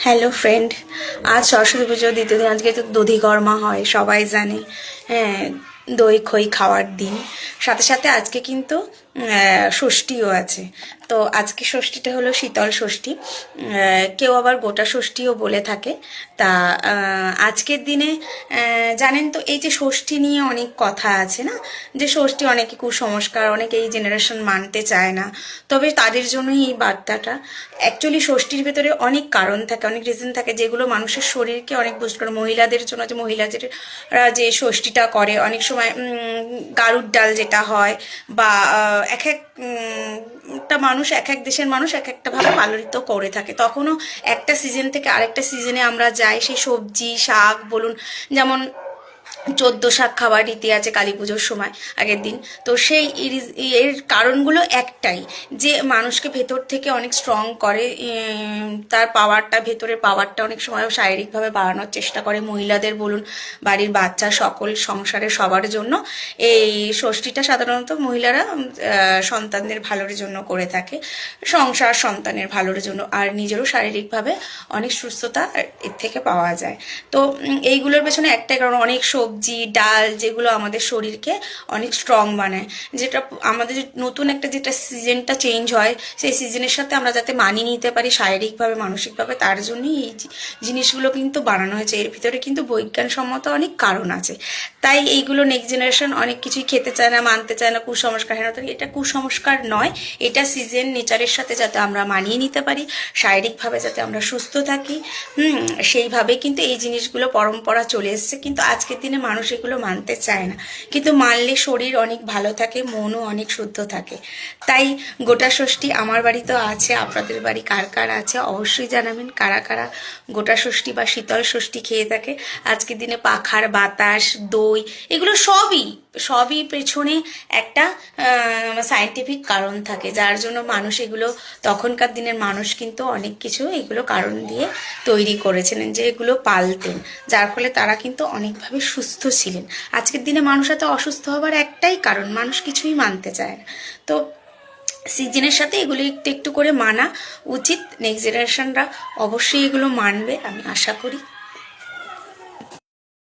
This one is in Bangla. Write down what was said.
হ্যালো ফ্রেন্ড, আজ সরস্বতী পুজোর দ্বিতীয় দিন। আজকে তো দধিকর্মা হয়, সবাই জানে। হ্যাঁ, দই খই খাওয়ার দিন। সাথে সাথে আজকে কিন্তু ষষ্ঠীও আছে। তো আজকে ষষ্ঠীটা হলো শীতল ষষ্ঠী, কেউ আবার গোটা ষষ্ঠীও বলে থাকে। তা আজকের দিনে জানেন তো, এই যে ষষ্ঠী নিয়ে অনেক কথা আছে না, যে ষষ্ঠী অনেকে কুসংস্কার, অনেকে এই জেনারেশন মানতে চায় না। তবে তাদের জন্যই এই বার্তাটা। অ্যাকচুয়ালি ষষ্ঠীর ভেতরে অনেক কারণ থাকে, অনেক রিজন থাকে, যেগুলো মানুষের শরীরকে অনেক বুস্ট করে। মহিলাদের জন্য যে মহিলাদের যে ষষ্ঠীটা করে, অনেক সময় গারুর ডাল যেটা হয়, বা এক এক টা মানুষ, এক এক দেশের মানুষ এক একটা ভাবে পালন করে থাকে। তখনও একটা সিজন থেকে আরেকটা সিজনে আমরা যাই, সেই সবজি শাক বলুন, যেমন 14 শাক খাওয়ার রীতি আছে কালী পুজোর সময়, আগের দিন। তো সেই এর কারণগুলো একটাই, যে মানুষকে ভেতর থেকে অনেক স্ট্রং করে, তার পাওয়ারটা, ভেতরের পাওয়ারটা অনেক সময় শারীরিকভাবে বাড়ানোর চেষ্টা করে। মহিলাদের বলুন, বাড়ির বাচ্চা, সকল সংসারের সবার জন্য এই ষষ্ঠীটা সাধারণত মহিলারা সন্তানদের ভালোর জন্য করে থাকে, সংসার সন্তানের ভালোর জন্য, আর নিজেরও শারীরিকভাবে অনেক সুস্থতা এর থেকে পাওয়া যায়। তো এইগুলোর পেছনে একটাই কারণ, অনেক সবজি ডাল যেগুলো আমাদের শরীরকে অনেক স্ট্রং বানায়। যেটা আমাদের নতুন একটা যেটা সিজনটা চেঞ্জ হয়, সেই সিজনের সাথে আমরা যাতে মানিয়ে নিতে পারি শারীরিকভাবে মানসিকভাবে, তার জন্যই এই জিনিসগুলো কিন্তু বানানো হয়েছে। এর ভিতরে কিন্তু বৈজ্ঞানসম্মত অনেক কারণ আছে। তাই এইগুলো নেক্সট জেনারেশন অনেক কিছুই খেতে চায় না, মানতে চায় না, কুসংস্কার। হেন এটা কুসংস্কার নয়, এটা সিজন নেচারের সাথে যাতে আমরা মানিয়ে নিতে পারি, শারীরিকভাবে যাতে আমরা সুস্থ থাকি, সেইভাবে কিন্তু এই জিনিসগুলো পরম্পরা চলে এসছে। কিন্তু আজকের দিনে মানুষ এগুলো মানতে চায় না, কিন্তু মানলে শরীর অনেক ভালো থাকে, মনও অনেক শুদ্ধ থাকে। তাই গোটা ষষ্ঠী আমার বাড়িতেও আছে, আপনাদের বাড়ি কার কার আছে অবশ্যই জানাবেন। কারা কারা গোটা ষষ্ঠী বা শীতল ষষ্ঠী খেয়ে থাকে। আজকের দিনে পাখার বাতাস, দই, এগুলো সবই সবই পেছনে একটা সায়েন্টিফিক কারণ থাকে, যার জন্য মানুষ এগুলো, তখনকার দিনের মানুষ কিন্তু অনেক কিছু এগুলো কারণ দিয়ে তৈরি করেছিলেন, যে এগুলো পালতেন, যার ফলে তারা কিন্তু অনেকভাবে সুস্থ ছিলেন। আজকের দিনে মানুষ এত অসুস্থ হবার একটাই কারণ, মানুষ কিছুই মানতে চায় না। তো সিজনের সাথে এগুলো একটু একটু করে মানা উচিত। নেক্সট জেনারেশনরা অবশ্যই এগুলো মানবে, আমি আশা করি।